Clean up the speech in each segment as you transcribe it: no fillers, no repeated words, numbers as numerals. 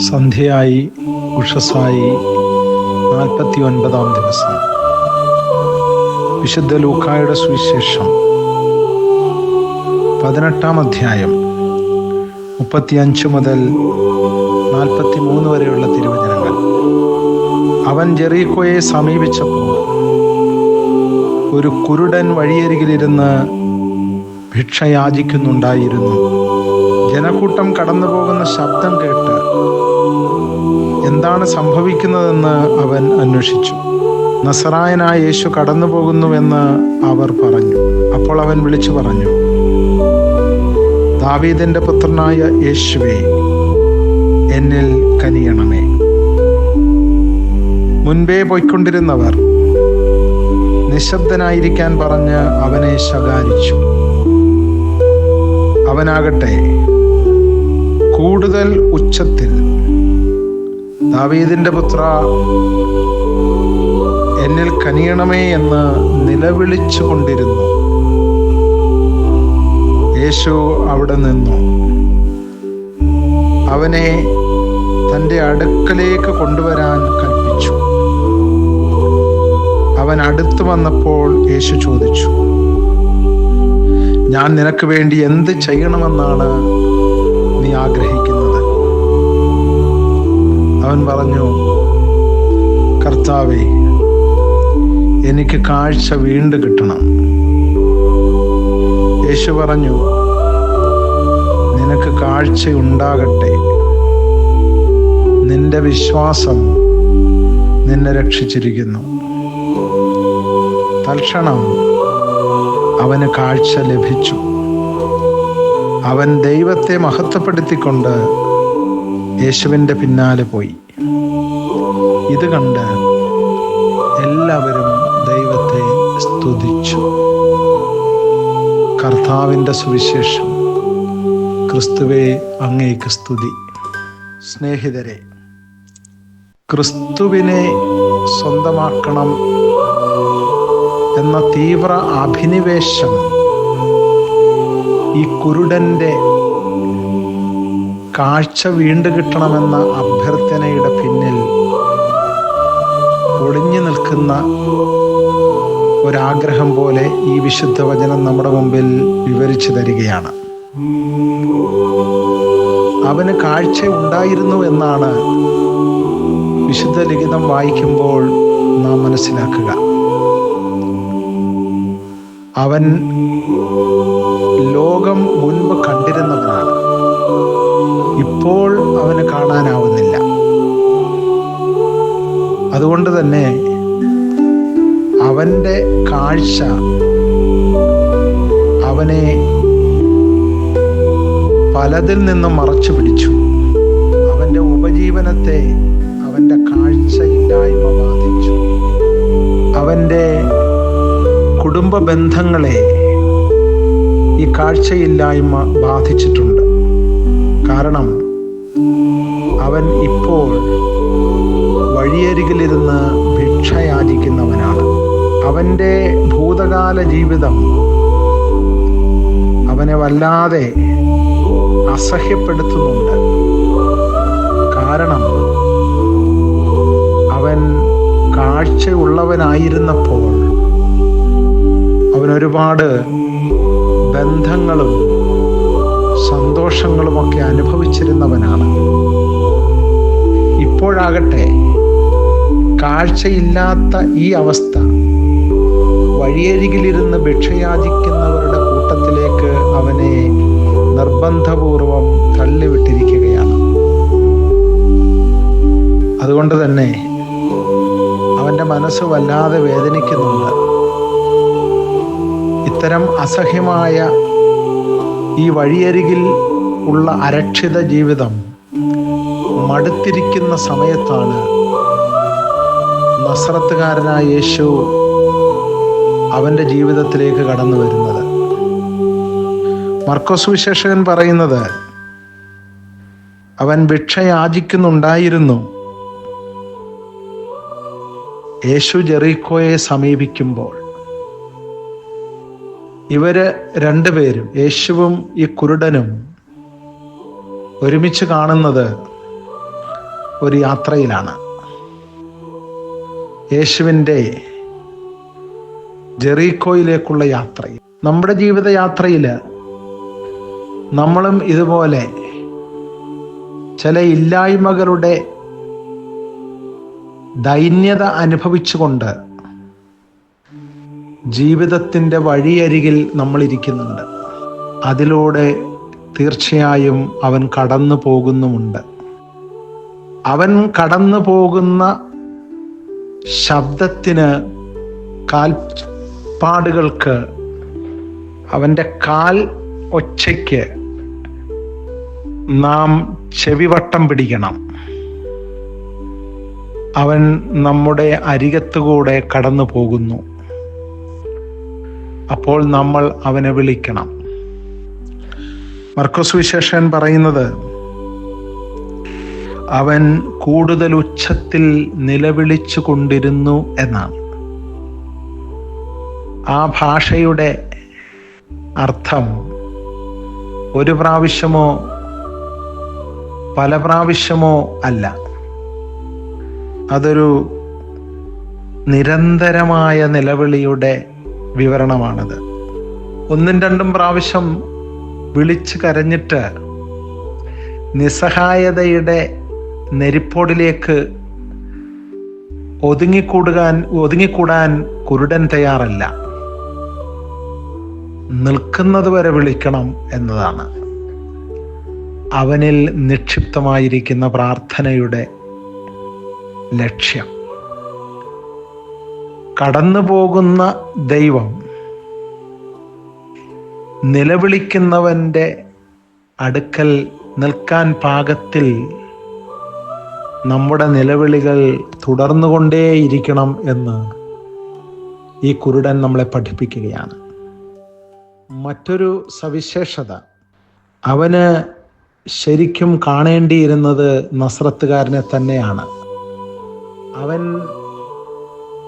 സന്ധ്യയായി, ഉഷസ്സായി. 49-ാം ദിവസം. വിശുദ്ധ ലൂക്കായുടെ സുവിശേഷം 18-ാം അധ്യായം 35 മുതൽ 43 വരെയുള്ള തിരുവചനങ്ങൾ. അവൻ ജെറീക്കോയെ സമീപിച്ചപ്പോൾ ഒരു കുരുടൻ വഴിയരികിലിരുന്ന് ഭിക്ഷ യാചിക്കുന്നുണ്ടായിരുന്നു. ജനക്കൂട്ടം കടന്നു പോകുന്ന ശബ്ദം കേട്ട് എന്താണ് സംഭവിക്കുന്നതെന്ന് അവൻ അന്വേഷിച്ചു. നസറായനായ യേശു കടന്നു പോകുന്നുവെന്ന് അവർ പറഞ്ഞു. അപ്പോൾ അവൻ വിളിച്ചു പറഞ്ഞു, ദാവീദിന്റെ പുത്രനായ യേശുവേ, എന്നിൽ കനിയണമേ. മുൻപേ പോയിക്കൊണ്ടിരുന്നവർ നിശബ്ദനായിരിക്കാൻ പറഞ്ഞ് അവനെ ശകാരിച്ചു. അവനാകട്ടെ കൂടുതൽ ഉച്ചത്തിൽ, ദാവീദിന്റെ പുത്ര, എന്നിൽ കനിയണമേ എന്ന് നിലവിളിച്ചു കൊണ്ടിരുന്നു. യേശു അവിടെ നിന്നു അവനെ തൻ്റെ അടുക്കലേക്ക് കൊണ്ടുവരാൻ കൽപ്പിച്ചു. അവൻ അടുത്തു വന്നപ്പോൾ യേശു ചോദിച്ചു, ഞാൻ നിനക്ക് വേണ്ടി എന്ത് ചെയ്യണമെന്നാണ് നീ ആഗ്രഹിക്കുന്നത്? അവൻ പറഞ്ഞു, കർത്താവേ, എനിക്ക് കാഴ്ച വീണ്ടും കിട്ടണം. യേശു പറഞ്ഞു, നിനക്ക് കാഴ്ചയുണ്ടാകട്ടെ, നിന്റെ വിശ്വാസം നിന്നെ രക്ഷിച്ചിരിക്കുന്നു. തൽക്ഷണം അവന് കാഴ്ച ലഭിച്ചു. അവൻ ദൈവത്തെ മഹത്വപ്പെടുത്തിക്കൊണ്ട് യേശുവിൻ്റെ പിന്നാലെ പോയി. ഇത് കണ്ട് എല്ലാവരും ദൈവത്തെ സ്തുതിച്ചു. കർത്താവിൻ്റെ സുവിശേഷം. ക്രിസ്തുവേ, അങ്ങേക്ക് സ്തുതി. സ്നേഹിതരെ, ക്രിസ്തുവിനെ സ്വന്തമാക്കണം എന്ന തീവ്ര അഭിനിവേശം ഈ കുരുടൻ്റെ കാഴ്ച വീണ്ടും കിട്ടണമെന്ന അഭ്യർത്ഥനയുടെ പിന്നിൽ ഒളിഞ്ഞു നിൽക്കുന്ന ഒരാഗ്രഹം പോലെ ഈ വിശുദ്ധ വചനം നമ്മുടെ മുമ്പിൽ വിവരിച്ചു തരികയാണ്. അവന് കാഴ്ച ഉണ്ടായിരുന്നു എന്നാണ് വിശുദ്ധ ലിഖിതം വായിക്കുമ്പോൾ നാം മനസ്സിലാക്കുക. അവൻ ലോകം മുൻപ് കണ്ടിരുന്നവനാണ്. ഇപ്പോൾ അവന് കാണാനാവുന്നില്ല. അതുകൊണ്ട് തന്നെ അവൻ്റെ കാഴ്ച അവനെ പലതിൽ നിന്നും മറച്ചു പിടിച്ചു. അവൻ്റെ ഉപജീവനത്തെ അവൻ്റെ കാഴ്ചയില്ലായ്മ ബാധിച്ചു. അവൻ്റെ കുടുംബ ബന്ധങ്ങളെ ഈ കാഴ്ചയില്ലായ്മ ബാധിച്ചിട്ടുണ്ട്. കാരണം അവൻ ഇപ്പോൾ വഴിയരികിലിരുന്ന് ഭിക്ഷ യാചിക്കുന്നവനാണ്. അവൻ്റെ ഭൂതകാല ജീവിതം അവനെ വല്ലാതെ അസഹ്യപ്പെടുത്തുന്നുണ്ട്. കാരണം അവൻ കാഴ്ചയുള്ളവനായിരുന്നപ്പോൾ അവൻ ഒരുപാട് ബന്ധങ്ങളും സന്തോഷങ്ങളുമൊക്കെ അനുഭവിച്ചിരുന്നവനാണ്. ഇപ്പോഴാകട്ടെ കാഴ്ചയില്ലാത്ത ഈ അവസ്ഥ വഴിയരികിലിരുന്ന് ഭിക്ഷയാചിക്കുന്നവരുടെ കൂട്ടത്തിലേക്ക് അവനെ നിർബന്ധപൂർവം തള്ളിവിട്ടിരിക്കുകയാണ്. അതുകൊണ്ട് തന്നെ അവൻ്റെ മനസ്സ് വല്ലാതെ വേദനിക്കുന്നുണ്ട്. ഇത്തരം അസഹ്യമായ ഈ വഴിയരികിൽ ഉള്ള അരക്ഷിത ജീവിതം മടുത്തിരിക്കുന്ന സമയത്താണ് നസറത്തുകാരനായ യേശു അവൻ്റെ ജീവിതത്തിലേക്ക് കടന്നു വരുന്നത്. മർക്കോസ് സുവിശേഷകൻ പറയുന്നത്, അവൻ ഭിക്ഷ യാചിക്കുന്നുണ്ടായിരുന്നു. യേശു ജെറീക്കോയെ സമീപിക്കുമ്പോൾ ഇവര് രണ്ടുപേരും, യേശുവും ഈ കുരുടനും, ഒരുമിച്ച് കാണുന്നത് ഒരു യാത്രയിലാണ്. യേശുവിൻ്റെ ജെറീക്കോയിലേക്കുള്ള യാത്രയിൽ. നമ്മുടെ ജീവിതയാത്രയിൽ നമ്മളും ഇതുപോലെ ചില ഇല്ലായ്മകളുടെ ദൈന്യത അനുഭവിച്ചുകൊണ്ട് ജീവിതത്തിൻ്റെ വഴിയരികിൽ നമ്മൾ ഇരിക്കുന്നുണ്ട്. അതിലൂടെ തീർച്ചയായും അവൻ കടന്നു പോകുന്നുമുണ്ട്. അവൻ കടന്നു പോകുന്ന ശബ്ദത്തിന്, കാൽപ്പാടുകൾക്ക്, അവൻ്റെ കാൽ ഒച്ചയ്ക്ക് നാം ചെവിവട്ടം പിടിക്കണം. അവൻ നമ്മുടെ അരികത്തുകൂടെ കടന്നു പോകുന്നു. അപ്പോൾ നമ്മൾ അവനെ വിളിക്കണം. മർക്കോസ് സുവിശേഷകൻ പറയുന്നത് അവൻ കൂടുതൽ ഉച്ചത്തിൽ നിലവിളിച്ചു കൊണ്ടിരുന്നു എന്നാണ്. ആ ഭാഷയുടെ അർത്ഥം ഒരു പ്രാവശ്യമോ പല പ്രാവശ്യമോ അല്ല. അതൊരു നിരന്തരമായ നിലവിളിയുടെ വിവരണമാണത്. ഒന്നും രണ്ടും പ്രാവശ്യം വിളിച്ച് കരഞ്ഞിട്ട് നിസ്സഹായതയുടെ നെരിപ്പോടിലേക്ക് ഒതുങ്ങിക്കൂടാൻ കുരുടൻ തയ്യാറല്ല. നിൽക്കുന്നത് വരെ വിളിക്കണം എന്നതാണ് അവനിൽ നിക്ഷിപ്തമായിരിക്കുന്ന പ്രാർത്ഥനയുടെ ലക്ഷ്യം. കടന്നു പോകുന്ന ദൈവം നിലവിളിക്കുന്നവൻ്റെ അടുക്കൽ നിൽക്കാൻ പാകത്തിൽ നമ്മുടെ നിലവിളികൾ തുടർന്നുകൊണ്ടേയിരിക്കണം എന്ന് ഈ കുരുടൻ നമ്മളെ പഠിപ്പിക്കുകയാണ്. മറ്റൊരു സവിശേഷത, അവന് ശരിക്കും കാണേണ്ടിയിരുന്നത് നസ്രത്തുകാരനെ തന്നെയാണ്. അവൻ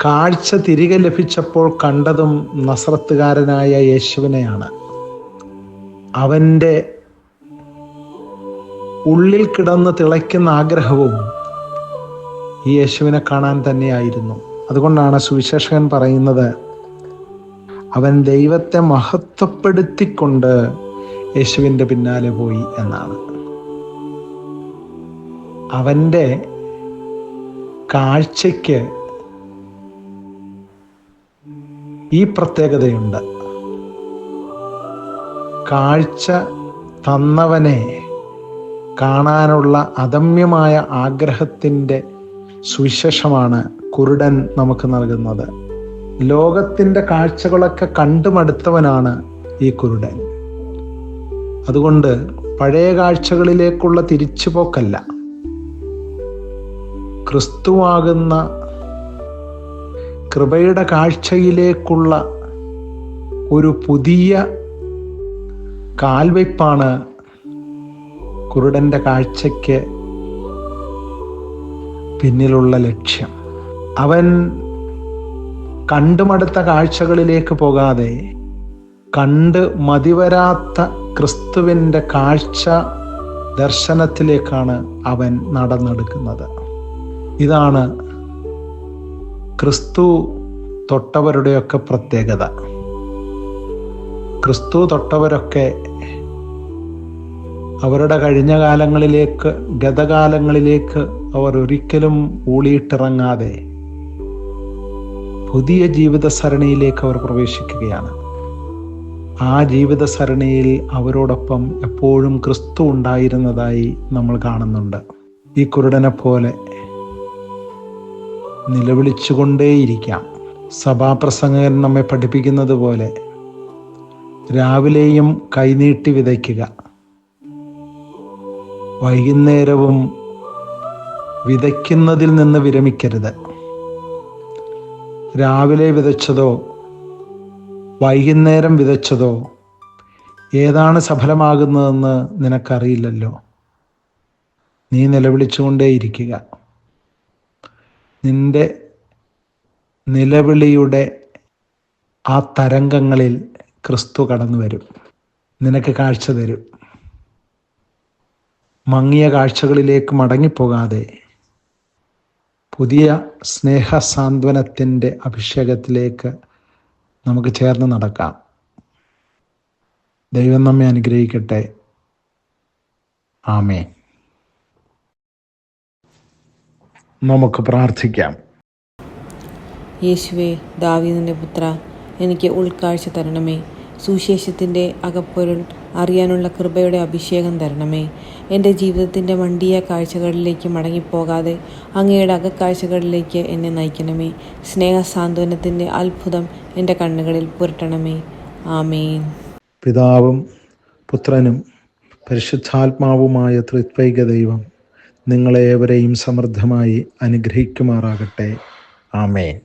കാഴ്ച തിരികെ ലഭിച്ചപ്പോൾ കണ്ടതും നസ്രത്തുകാരനായ യേശുവിനെയാണ്. അവൻ്റെ ഉള്ളിൽ കിടന്ന് തിളയ്ക്കുന്ന ആഗ്രഹവും ഈ യേശുവിനെ കാണാൻ തന്നെയായിരുന്നു. അതുകൊണ്ടാണ് സുവിശേഷകൻ പറയുന്നത്, അവൻ ദൈവത്തെ മഹത്വപ്പെടുത്തിക്കൊണ്ട് യേശുവിൻ്റെ പിന്നാലെ പോയി എന്നാണ്. അവൻ്റെ കാഴ്ചയ്ക്ക് ഈ പ്രത്യേകതയുണ്ട്. കാഴ്ച തന്നവനെ കാണാനുള്ള അദമ്യമായ ആഗ്രഹത്തിൻ്റെ സുവിശേഷമാണ് കുരുടൻ നമുക്ക് നൽകുന്നത്. ലോകത്തിൻ്റെ കാഴ്ചകളൊക്കെ കണ്ടുമടുത്തവനാണ് ഈ കുരുടൻ. അതുകൊണ്ട് പഴയ കാഴ്ചകളിലേക്കുള്ള തിരിച്ചുപോക്കല്ല, ക്രിസ്തുവാകുന്ന കൃപയുടെ കാഴ്ചയിലേക്കുള്ള ഒരു പുതിയ കാൽവയ്പ്പാണ് കുരുടൻ്റെ കാഴ്ചയ്ക്ക് പിന്നിലുള്ള ലക്ഷ്യം. അവൻ കണ്ടുമടുത്ത കാഴ്ചകളിലേക്ക് പോകാതെ കണ്ട് മതിവരാത്ത ക്രിസ്തുവിൻ്റെ കാഴ്ച ദർശനത്തിലേക്കാണ് അവൻ നടന്നെടുക്കുന്നത്. ഇതാണ് ക്രിസ്തു തൊട്ടവരുടെയൊക്കെ പ്രത്യേകത. ക്രിസ്തു തൊട്ടവരൊക്കെ അവരുടെ കഴിഞ്ഞ കാലങ്ങളിലേക്ക്, ഗതകാലങ്ങളിലേക്ക് അവർ ഒരിക്കലും ഊളിയിട്ടിറങ്ങാതെ പുതിയ ജീവിത സരണിയിലേക്ക് അവർ പ്രവേശിക്കുകയാണ്. ആ ജീവിത സരണിയിൽ അവരോടൊപ്പം എപ്പോഴും ക്രിസ്തു ഉണ്ടായിരുന്നതായി നമ്മൾ കാണുന്നുണ്ട്. ഈ കുരുടനെ പോലെ നിലവിളിച്ചുകൊണ്ടേയിരിക്കാം. സഭാപ്രസംഗകൻ നമ്മെ പഠിപ്പിക്കുന്നത് പോലെ രാവിലെയും കൈനീട്ടി വിതയ്ക്കുക, വൈകുന്നേരവും വിതയ്ക്കുന്നതിൽ നിന്ന് വിരമിക്കരുത്. രാവിലെ വിതച്ചതോ വൈകുന്നേരം വിതച്ചതോ ഏതാണ് സഫലമാകുന്നതെന്ന് നിനക്കറിയില്ലല്ലോ. നീ നിലവിളിച്ചുകൊണ്ടേയിരിക്കുക. നിന്റെ നിലവിളിയുടെ ആ തരംഗങ്ങളിൽ ക്രിസ്തു കടന്നു വരും, നിനക്ക് കാഴ്ച തരും. മങ്ങിയ കാഴ്ചകളിലേക്ക് മടങ്ങിപ്പോകാതെ പുതിയ സ്നേഹസാന്ത്വനത്തിൻ്റെ അഭിഷേകത്തിലേക്ക് നമുക്ക് ചേർന്ന് നടക്കാം. ദൈവം നമ്മെ അനുഗ്രഹിക്കട്ടെ. ആമേൻ. നമുക്ക് പ്രാർത്ഥിക്കാം. യേശുവേ, ദാവീദിന്റെ പുത്ര, എനിക്ക് ഉൾക്കാഴ്ച തരണമേ. സുവിശേഷത്തിൻ്റെ അകപ്പൊരുൾ അറിയാനുള്ള കൃപയുടെ അഭിഷേകം തരണമേ. എൻ്റെ ജീവിതത്തിൻ്റെ മണ്ടിയ കാഴ്ചകളിലേക്ക് മടങ്ങിപ്പോകാതെ അങ്ങയുടെ അകക്കാഴ്ചകളിലേക്ക് എന്നെ നയിക്കണമേ. സ്നേഹസാന്ത്വനത്തിൻ്റെ അത്ഭുതം എൻ്റെ കണ്ണുകളിൽ പുരട്ടണമേ. ആമേൻ. പിതാവും പുത്രനും പരിശുദ്ധാത്മാവുമായ ത്രിത്വൈക ദൈവം നിങ്ങളെ ഏവരെയും സമൃദ്ധമായി അനുഗ്രഹിക്കുമാറാകട്ടെ. ആമേൻ.